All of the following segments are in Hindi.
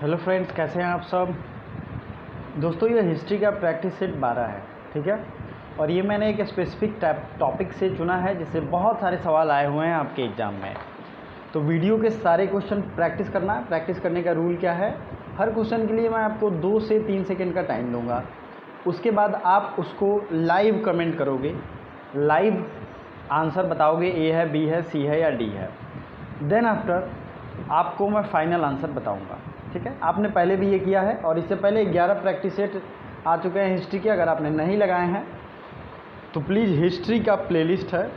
हेलो फ्रेंड्स, कैसे हैं आप सब। दोस्तों, ये हिस्ट्री का प्रैक्टिस सेट 12 है, ठीक है। और ये मैंने एक स्पेसिफिक टॉपिक से चुना है जिससे बहुत सारे सवाल आए हुए हैं आपके एग्ज़ाम में। तो वीडियो के सारे क्वेश्चन प्रैक्टिस करना है। प्रैक्टिस करने का रूल क्या है, हर क्वेश्चन के लिए मैं आपको 2 से 3 सेकेंड का टाइम दूंगा। उसके बाद आप उसको लाइव कमेंट करोगे, लाइव आंसर बताओगे, ए है, बी है, सी है या डी है। देन आफ्टर आपको मैं फाइनल आंसर बताऊंगा, ठीक है। आपने पहले भी ये किया है और इससे पहले 11 प्रैक्टिस सेट आ चुके हैं हिस्ट्री के। अगर आपने नहीं लगाए हैं तो प्लीज़ हिस्ट्री का प्लेलिस्ट है,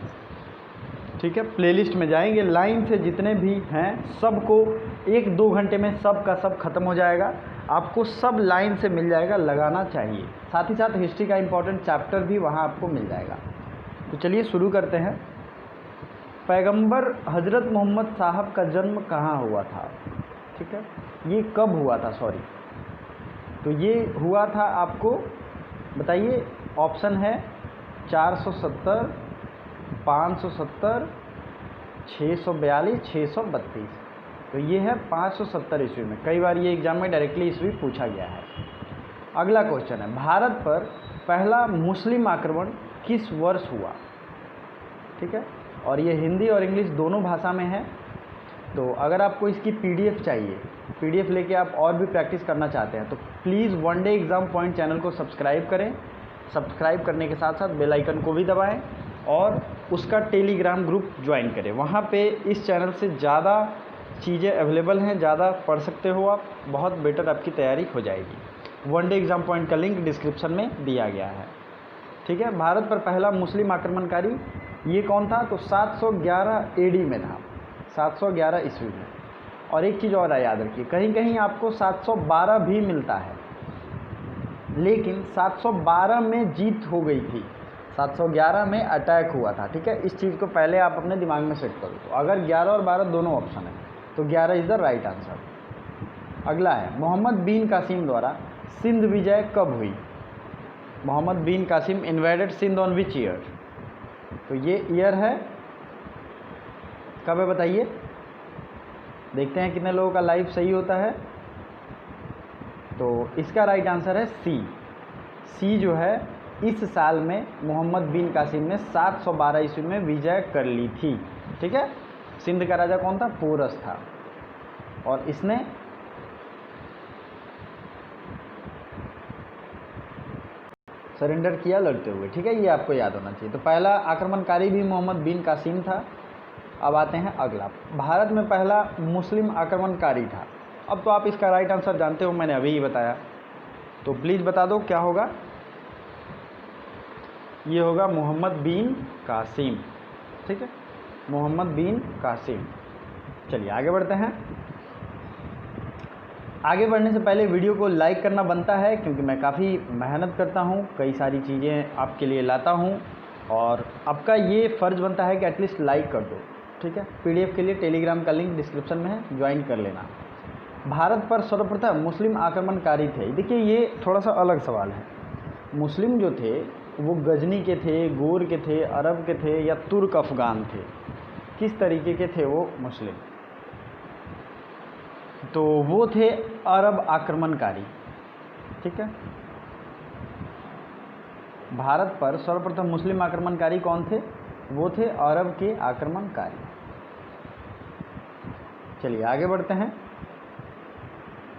ठीक है, प्लेलिस्ट में जाएंगे, लाइन से जितने भी हैं सबको 1-2 घंटे में सब का सब खत्म हो जाएगा। आपको सब लाइन से मिल जाएगा, लगाना चाहिए। साथ ही साथ हिस्ट्री का इम्पोर्टेंट चैप्टर भी वहाँ आपको मिल जाएगा। तो चलिए शुरू करते हैं। पैगंबर हज़रत मोहम्मद साहब का जन्म कहाँ हुआ था, ठीक है, ये कब हुआ था, सॉरी, तो ये हुआ था, आपको बताइए। ऑप्शन है 470, 570, 642, 632। तो ये है 570 ईस्वी में। कई बार ये एग्ज़ाम में डायरेक्टली ईस्वी पूछा गया है। अगला क्वेश्चन है, भारत पर पहला मुस्लिम आक्रमण किस वर्ष हुआ, ठीक है। और ये हिंदी और इंग्लिश दोनों भाषा में है। तो अगर आपको इसकी पीडीएफ चाहिए, पीडीएफ लेके आप और भी प्रैक्टिस करना चाहते हैं तो please one day exam point channel को सब्सक्राइब करें। सब्सक्राइब करने के साथ साथ बेल आइकन को भी दबाएं और उसका टेलीग्राम ग्रुप ज्वाइन करें। वहाँ पे इस चैनल से ज़्यादा चीज़ें अवेलेबल हैं, ज़्यादा पढ़ सकते हो आप, बहुत बेटर आपकी तैयारी हो जाएगी। वन डे एग्ज़ाम पॉइंट का लिंक डिस्क्रिप्शन में दिया गया है, ठीक है। भारत पर पहला मुस्लिम आक्रमणकारी ये कौन था, तो 711 एडी में था, 711 ईस्वी में। और एक चीज़ और है, याद रखिए, कहीं कहीं आपको 712 भी मिलता है, लेकिन 712 में जीत हो गई थी, 711 में अटैक हुआ था, ठीक है। इस चीज़ को पहले आप अपने दिमाग में सेट करो। तो अगर 11 और 12 दोनों ऑप्शन है तो 11 इज़ द राइट आंसर। अगला है, मोहम्मद बिन कासिम द्वारा सिंध विजय कब हुई। Muhammad bin Qasim invaded Sindh on which year. तो ये ईयर है, कब है बताइए। देखते हैं कितने लोगों का लाइव सही होता है। तो इसका राइट आंसर है सी। सी जो है, इस साल में मोहम्मद बिन कासिम ने 712 ईस्वी में विजय कर ली थी, ठीक है। सिंध का राजा कौन था, पोरस था। और इसने सरेंडर किया लड़ते हुए, ठीक है, ये आपको याद होना चाहिए। तो पहला आक्रमणकारी भी मोहम्मद बिन कासिम था। अब आते हैं अगला, भारत में पहला मुस्लिम आक्रमणकारी था। अब तो आप इसका राइट आंसर जानते हो, मैंने अभी ही बताया। तो प्लीज़ बता दो क्या होगा। ये होगा मोहम्मद बिन कासिम, ठीक है, मोहम्मद बिन कासिम। चलिए आगे बढ़ते हैं। आगे बढ़ने से पहले वीडियो को लाइक करना बनता है, क्योंकि मैं काफ़ी मेहनत करता हूँ, कई सारी चीज़ें आपके लिए लाता हूँ और आपका ये फ़र्ज़ बनता है कि एटलीस्ट लाइक कर दो, ठीक है। पीडीएफ के लिए टेलीग्राम का लिंक डिस्क्रिप्शन में है, ज्वाइन कर लेना। भारत पर सर्वप्रथम मुस्लिम आक्रमणकारी थे। देखिए, ये थोड़ा सा अलग सवाल है। मुस्लिम जो थे वो गजनी के थे, गोर के थे, अरब के थे या तुर्क अफ़गान थे, किस तरीके के थे वो मुस्लिम। तो वो थे अरब आक्रमणकारी, ठीक है। भारत पर सर्वप्रथम मुस्लिम आक्रमणकारी कौन थे, वो थे अरब के आक्रमणकारी। चलिए आगे बढ़ते हैं।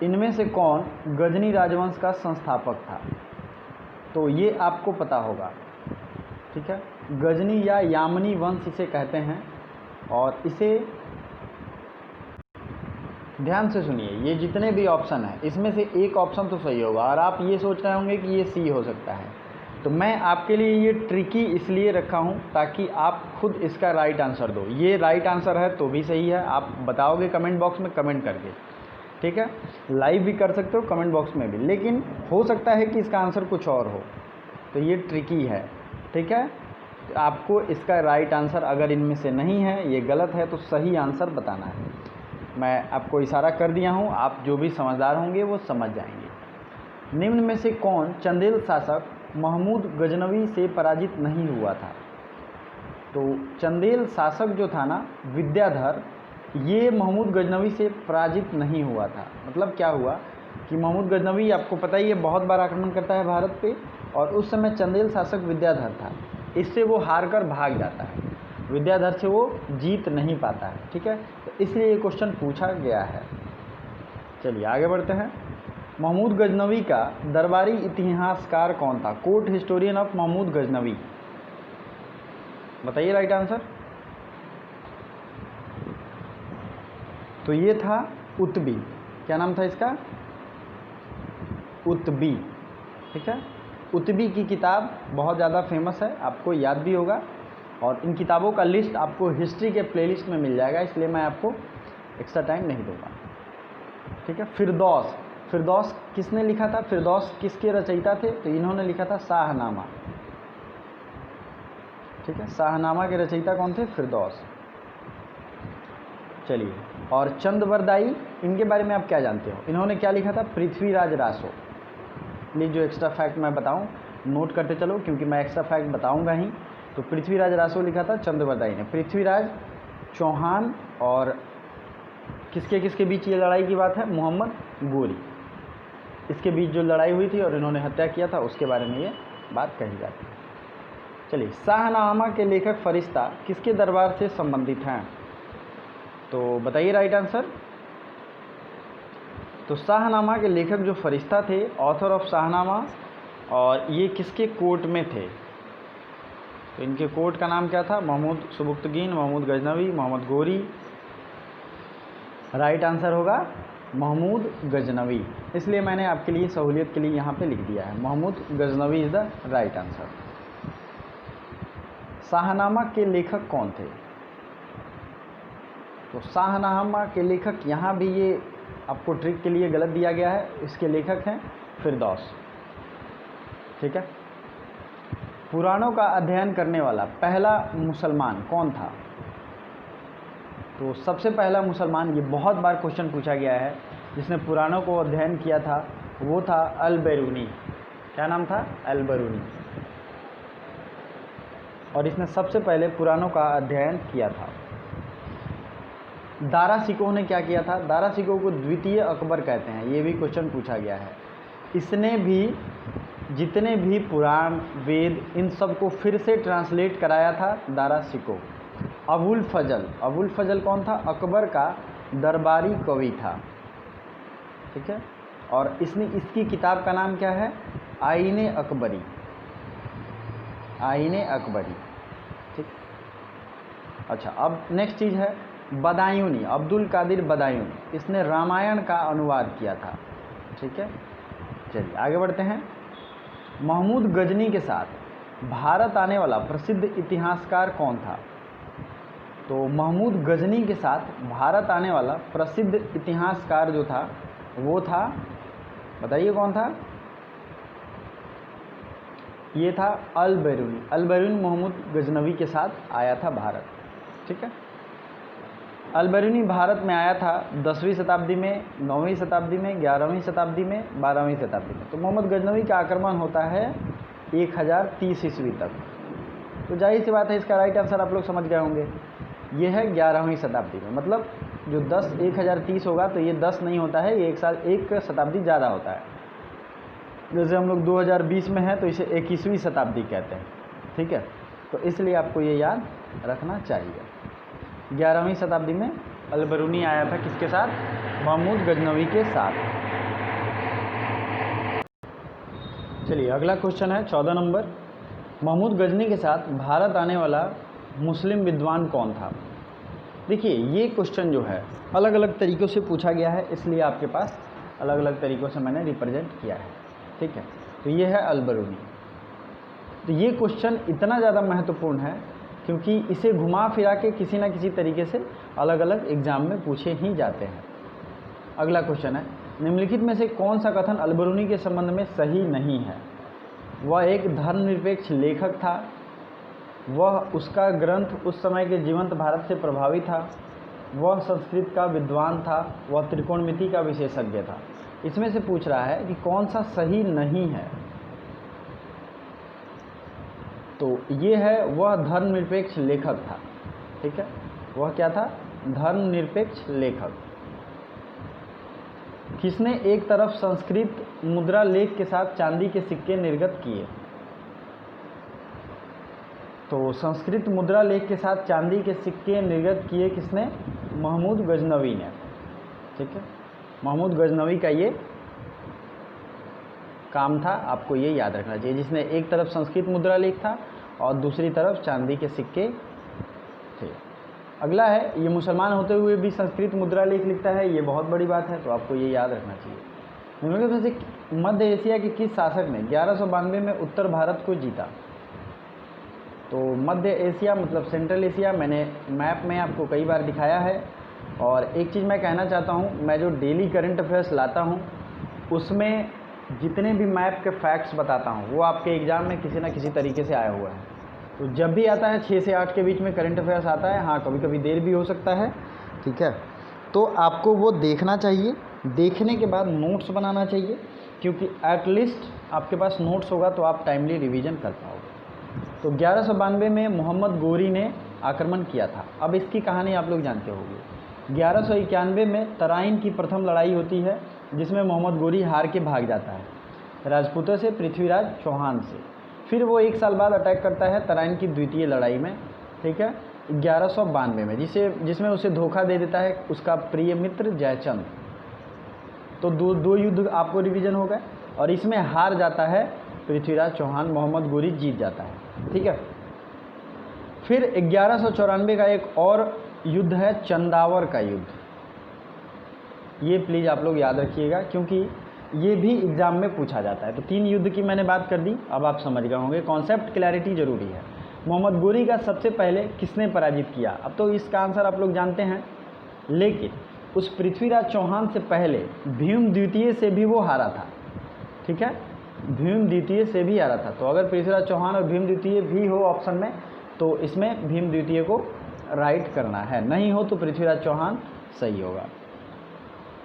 इनमें से कौन गजनी राजवंश का संस्थापक था। तो ये आपको पता होगा, ठीक है। गजनी या यामनी वंश इसे कहते हैं। और इसे ध्यान से सुनिए, ये जितने भी ऑप्शन हैं इसमें से एक ऑप्शन तो सही होगा। और आप ये सोच रहे होंगे कि ये सी हो सकता है, तो मैं आपके लिए ये ट्रिकी इसलिए रखा हूँ ताकि आप खुद इसका राइट आंसर दो। ये राइट आंसर है तो भी सही है, आप बताओगे कमेंट बॉक्स में कमेंट करके, ठीक है। लाइव भी कर सकते हो, कमेंट बॉक्स में भी, लेकिन हो सकता है कि इसका आंसर कुछ और हो, तो ये ट्रिकी है, ठीक है। आपको इसका राइट आंसर अगर इनमें से नहीं है, ये गलत है, तो सही आंसर बताना है। मैं आपको इशारा कर दिया हूँ, आप जो भी समझदार होंगे वो समझ जाएंगे। निम्न में से कौन चंदेल शासक महमूद गजनवी से पराजित नहीं हुआ था। तो चंदेल शासक जो था ना, विद्याधर, ये महमूद गजनवी से पराजित नहीं हुआ था। मतलब क्या हुआ कि महमूद गजनवी आपको पता ही है बहुत बार आक्रमण करता है भारत पे, और उस समय चंदेल शासक विद्याधर था, इससे वो हार कर भाग जाता है, विद्याधर से वो जीत नहीं पाता है। ठीक है, तो इसलिए ये क्वेश्चन पूछा गया है। चलिए आगे बढ़ते हैं। महमूद गजनवी का दरबारी इतिहासकार कौन था? Court historian of Mahmud Ghaznavi, बताइए राइट आंसर। तो ये था उत्बी। क्या नाम था इसका? उत्बी। ठीक है, उत्बी की किताब बहुत ज़्यादा फेमस है, आपको याद भी होगा, और इन किताबों का लिस्ट आपको हिस्ट्री के प्लेलिस्ट में मिल जाएगा, इसलिए मैं आपको एक्स्ट्रा टाइम नहीं दूंगा। ठीक है, फिरदौस। फिरदौस किसने लिखा था? फिरदौस किसके रचयिता थे? तो इन्होंने लिखा था शाहनामा। ठीक है, शाहनामा के रचयिता कौन थे? फिरदौस। चलिए, और चंदबरदाई, इनके बारे में आप क्या जानते हो? इन्होंने क्या लिखा था? पृथ्वीराज रासो। प्लीज़ जो एक्स्ट्रा फैक्ट मैं बताऊं नोट करते चलो, क्योंकि मैं एक्स्ट्रा फैक्ट बताऊंगा ही। तो पृथ्वीराज रासो लिखा था चंदबरदाई ने। पृथ्वीराज चौहान और किसके किसके बीच ये लड़ाई की बात है? मोहम्मद गोरी, इसके बीच जो लड़ाई हुई थी और इन्होंने हत्या किया था, उसके बारे में ये बात कही जाती है। चलिए, शाहनामा के लेखक फरिश्ता किसके दरबार से संबंधित हैं? तो बताइए राइट आंसर। तो शाहनामा के लेखक जो फरिश्ता थे, ऑथर ऑफ शाहनामा, और ये किसके कोर्ट में थे? तो इनके कोर्ट का नाम क्या था? महमूद सुबुक्तगीन, महमूद गजनवी, मोहम्मद गोरी। राइट आंसर होगा महमूद गजनवी, इसलिए मैंने आपके लिए सहूलियत के लिए यहाँ पे लिख दिया है, Mahmud Ghaznavi is the right answer. Shahnameh के लेखक कौन थे? तो शाहनामा के लेखक, यहाँ भी ये आपको ट्रिक के लिए गलत दिया गया है, इसके लेखक हैं फिरदौस। ठीक है, पुराणों का अध्ययन करने वाला पहला मुसलमान कौन था? तो सबसे पहला मुसलमान, ये बहुत बार क्वेश्चन पूछा गया है, जिसने पुराणों को अध्ययन किया था वो था अल-बिरूनी। क्या नाम था? अल-बिरूनी। और इसने सबसे पहले पुराणों का अध्ययन किया था। दारा शिकोह ने क्या किया था? दारा शिकोह को द्वितीय अकबर कहते हैं, ये भी क्वेश्चन पूछा गया है। इसने भी जितने भी पुराण वेद इन सब को फिर से ट्रांसलेट कराया था दारा शिकोह। अबुल फजल, अबुल फजल कौन था? अकबर का दरबारी कवि था। ठीक है, और इसकी किताब का नाम क्या है? आईने अकबरी। आईने अकबरी। ठीक, अच्छा, अब नेक्स्ट चीज़ है बदायूनी, अब्दुल कादिर बदायूनी, इसने रामायण का अनुवाद किया था। ठीक है, चलिए आगे बढ़ते हैं। महमूद गजनी के साथ भारत आने वाला प्रसिद्ध इतिहासकार कौन था? तो महमूद गजनी के साथ भारत आने वाला प्रसिद्ध इतिहासकार जो था वो था, बताइए कौन था? ये था अल-बिरूनी। अल-बिरूनी महमूद गजनवी के साथ आया था भारत। ठीक है, अल-बिरूनी भारत में आया था 10वीं शताब्दी में, 9वीं शताब्दी में, 11वीं शताब्दी में, 12वीं शताब्दी में। तो मोहम्मद गजनवी का आक्रमण होता है 1030 ईस्वी तक। तो जाहिर सी बात है इसका राइट आंसर आप लोग समझ गए होंगे, ये है 11वीं शताब्दी में। मतलब जो 1030 होगा तो ये 10 नहीं होता है, ये एक शताब्दी ज़्यादा होता है। जैसे हम लोग 2020 में हैं तो इसे 21वीं शताब्दी कहते हैं। ठीक है, तो इसलिए आपको ये याद रखना चाहिए। 11वीं शताब्दी में अल-बिरूनी आया था किसके साथ? महमूद गजनवी के साथ। चलिए अगला क्वेश्चन है 14 नंबर। महमूद गजनी के साथ भारत आने वाला मुस्लिम विद्वान कौन था? देखिए ये क्वेश्चन जो है अलग अलग तरीक़ों से पूछा गया है, इसलिए आपके पास अलग अलग तरीक़ों से मैंने रिप्रेजेंट किया है। ठीक है, तो ये है अल-बिरूनी। तो ये क्वेश्चन इतना ज़्यादा महत्वपूर्ण है क्योंकि इसे घुमा फिरा के किसी न किसी तरीके से अलग अलग एग्ज़ाम में पूछे ही जाते हैं। अगला क्वेश्चन है, निम्नलिखित में से कौन सा कथन अल-बिरूनी के संबंध में सही नहीं है? वह एक धर्मनिरपेक्ष लेखक था, वह उसका ग्रंथ उस समय के जीवंत भारत से प्रभावी था, वह संस्कृत का विद्वान था, वह त्रिकोणमिति का विशेषज्ञ था। इसमें से पूछ रहा है कि कौन सा सही नहीं है। तो ये है वह धर्मनिरपेक्ष लेखक था। ठीक है, वह क्या था? धर्मनिरपेक्ष लेखक। किसने एक तरफ संस्कृत मुद्रा लेख के साथ चांदी के सिक्के निर्गत किए? तो संस्कृत मुद्रा लेख के साथ चांदी के सिक्के निर्गत किए किसने? महमूद गजनवी ने। ठीक है, महमूद गजनवी का ये काम था, आपको ये याद रखना चाहिए, जिसने एक तरफ संस्कृत मुद्रा लेख था और दूसरी तरफ चांदी के सिक्के थे। अगला है, ये मुसलमान होते हुए भी संस्कृत मुद्रा लेख लिखता है, ये बहुत बड़ी बात है, तो आपको ये याद रखना चाहिए। निम्नलिखित में से मध्य एशिया के किस शासक ने 1192 में उत्तर भारत को जीता? तो मध्य एशिया मतलब सेंट्रल एशिया, मैंने मैप में आपको कई बार दिखाया है। और एक चीज़ मैं कहना चाहता हूँ, मैं जो डेली करंट अफेयर्स लाता हूँ उसमें जितने भी मैप के फैक्ट्स बताता हूँ वो आपके एग्ज़ाम में किसी न किसी तरीके से आया हुआ है। तो जब भी आता है 6 से 8 के बीच में करंट अफेयर्स आता है, हाँ कभी कभी देर भी हो सकता है, ठीक है, तो आपको वो देखना चाहिए। देखने के बाद नोट्स बनाना चाहिए, क्योंकि एटलीस्ट आपके पास नोट्स होगा तो आप टाइमली रिवीजन कर पाओगे। तो 1192 में मोहम्मद गोरी ने आक्रमण किया था। अब इसकी कहानी आप लोग जानते होंगे। 1191 में तराइन की प्रथम लड़ाई होती है, जिसमें मोहम्मद गोरी हार के भाग जाता है राजपूतों से, पृथ्वीराज चौहान से। फिर वो 1 साल बाद अटैक करता है तराइन की द्वितीय लड़ाई में, ठीक है, 1192 में, जिसमें उसे धोखा दे देता है उसका प्रिय मित्र जयचंद। तो दो युद्ध आपको रिवीजन हो गए, और इसमें हार जाता है पृथ्वीराज चौहान, मोहम्मद गोरी जीत जाता है। ठीक है, फिर 1194 का एक और युद्ध है चंदावर का युद्ध। ये प्लीज़ आप लोग याद रखिएगा, क्योंकि ये भी एग्ज़ाम में पूछा जाता है। तो 3 युद्ध की मैंने बात कर दी, अब आप समझ गए होंगे, कॉन्सेप्ट क्लैरिटी जरूरी है। मोहम्मद गोरी का सबसे पहले किसने पराजित किया? अब तो इसका आंसर आप लोग जानते हैं, लेकिन उस पृथ्वीराज चौहान से पहले भीम द्वितीय से भी वो हारा था। ठीक है, भीम द्वितीय से भी हारा था। तो अगर पृथ्वीराज चौहान और भीम द्वितीय भी हो ऑप्शन में, तो इसमें भीम द्वितीय को राइट करना है, नहीं हो तो पृथ्वीराज चौहान सही होगा।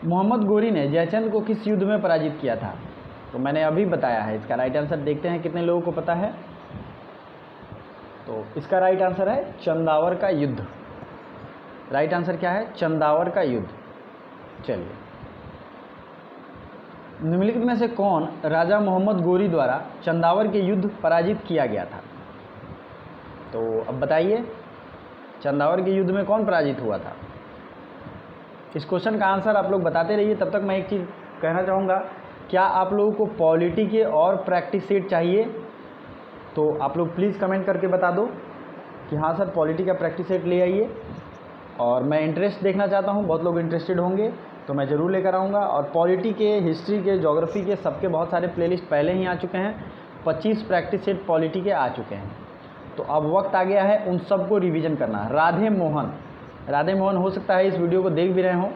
मोहम्मद गोरी ने जयचंद को किस युद्ध में पराजित किया था? तो मैंने अभी बताया है, इसका राइट आंसर देखते हैं कितने लोगों को पता है। तो इसका राइट आंसर है चंदावर का युद्ध। राइट आंसर क्या है? चंदावर का युद्ध। चलिए, निम्नलिखित में से कौन राजा मोहम्मद गोरी द्वारा चंदावर के युद्ध पराजित किया गया था? तो अब बताइए, चंदावर के युद्ध में कौन पराजित हुआ था? इस क्वेश्चन का आंसर आप लोग बताते रहिए। तब तक मैं एक चीज़ कहना चाहूँगा, क्या आप लोगों को पॉलिटी के और प्रैक्टिस सेट चाहिए? तो आप लोग प्लीज़ कमेंट करके बता दो कि हाँ सर पॉलिटी का प्रैक्टिस सेट ले आइए। और मैं इंटरेस्ट देखना चाहता हूँ, बहुत लोग इंटरेस्टेड होंगे तो मैं ज़रूर लेकर आऊँगा। और पॉलिटी के, हिस्ट्री के, ज्योग्राफी के सबके बहुत सारे प्लेलिस्ट पहले ही आ चुके हैं। 25 प्रैक्टिस सेट पॉलिटी के आ चुके हैं। तो अब वक्त आ गया है उन सबको रिवीजन करना। राधे मोहन हो सकता है इस वीडियो को देख भी रहे हों।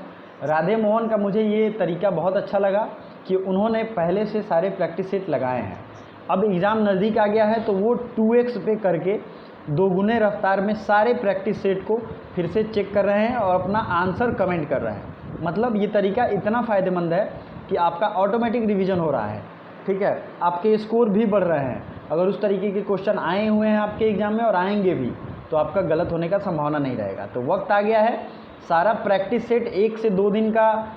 राधे मोहन का मुझे ये तरीका बहुत अच्छा लगा कि उन्होंने पहले से सारे प्रैक्टिस सेट लगाए हैं। अब एग्ज़ाम नज़दीक आ गया है तो वो 2x पे करके 2 गुने रफ्तार में सारे प्रैक्टिस सेट को फिर से चेक कर रहे हैं और अपना आंसर कमेंट कर रहे हैं। मतलब ये तरीका इतना फ़ायदेमंद है कि आपका ऑटोमेटिक रिवीजन हो रहा है। ठीक है, आपके स्कोर भी बढ़ रहे हैं। अगर उस तरीके के क्वेश्चन आए हुए हैं आपके एग्ज़ाम में और आएंगे भी, तो आपका गलत होने का संभावना नहीं रहेगा। तो वक्त आ गया है, सारा प्रैक्टिस सेट 1 से 2 दिन का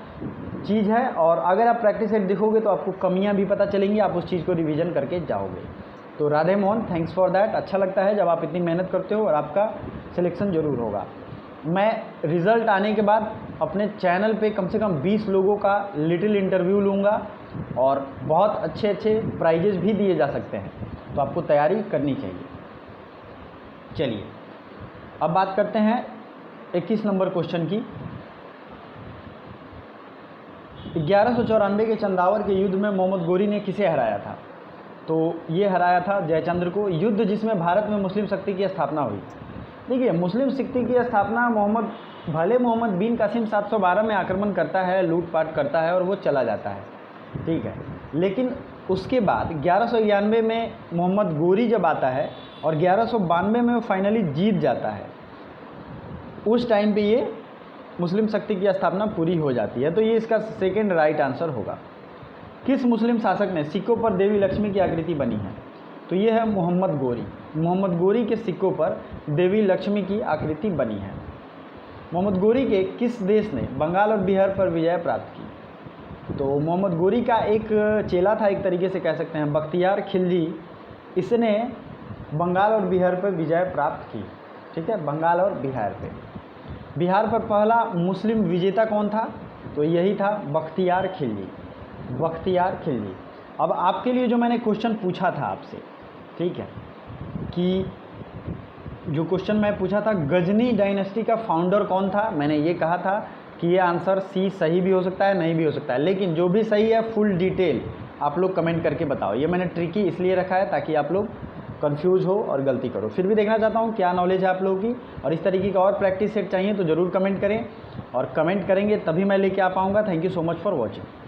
चीज़ है, और अगर आप प्रैक्टिस सेट देखोगे तो आपको कमियां भी पता चलेंगी, आप उस चीज़ को रिवीजन करके जाओगे। तो Radhe Mohan, thanks for that. अच्छा लगता है जब आप इतनी मेहनत करते हो, और आपका सिलेक्शन ज़रूर होगा। मैं रिज़ल्ट आने के बाद अपने चैनल पे कम से कम 20 लोगों का लिटिल इंटरव्यू लूँगा, और बहुत अच्छे अच्छे प्राइजेस भी दिए जा सकते हैं। तो आपको तैयारी करनी चाहिए। चलिए, अब बात करते हैं 21 नंबर क्वेश्चन की। 1194 के चंदावर के युद्ध में मोहम्मद गोरी ने किसे हराया था? तो ये हराया था जयचंद्र को। युद्ध जिसमें भारत में मुस्लिम शक्ति की स्थापना हुई। देखिए, मुस्लिम शक्ति की स्थापना मोहम्मद बिन कासिम 712 में आक्रमण करता है, लूटपाट करता है और वो चला जाता है, ठीक है। लेकिन उसके बाद 1191 में मोहम्मद गोरी जब आता है और 1192 में वो फाइनली जीत जाता है, उस टाइम पे ये मुस्लिम शक्ति की स्थापना पूरी हो जाती है। तो ये इसका सेकंड राइट आंसर होगा। किस मुस्लिम शासक ने सिक्कों पर देवी लक्ष्मी की आकृति बनी है? तो ये है मोहम्मद गोरी। मोहम्मद गोरी के सिक्कों पर देवी लक्ष्मी की आकृति बनी है। मोहम्मद गोरी के किस देश ने बंगाल और बिहार पर विजय प्राप्त की? तो मोहम्मद गोरी का एक चेला था, एक तरीके से कह सकते हैं, बख्तियार खिलजी, इसने बंगाल और बिहार पर विजय प्राप्त की। ठीक है, बंगाल और बिहार पे। बिहार पर पहला मुस्लिम विजेता कौन था? तो यही था बख्तियार खिलजी, बख्तियार खिलजी। अब आपके लिए जो मैंने क्वेश्चन पूछा था आपसे, ठीक है, कि जो क्वेश्चन मैं पूछा था गजनी डायनेस्टी का फाउंडर कौन था, मैंने ये कहा था कि ये आंसर सी सही भी हो सकता है, नहीं भी हो सकता है, लेकिन जो भी सही है फुल डिटेल आप लोग कमेंट करके बताओ। ये मैंने ट्रिकी इसलिए रखा है ताकि आप लोग कंफ्यूज हो और गलती करो। फिर भी देखना चाहता हूँ क्या नॉलेज है आप लोगों की, और इस तरीके का और प्रैक्टिस सेट चाहिए तो ज़रूर कमेंट करें, और कमेंट करेंगे तभी मैं लेके आ पाऊँगा। Thank you so much for watching.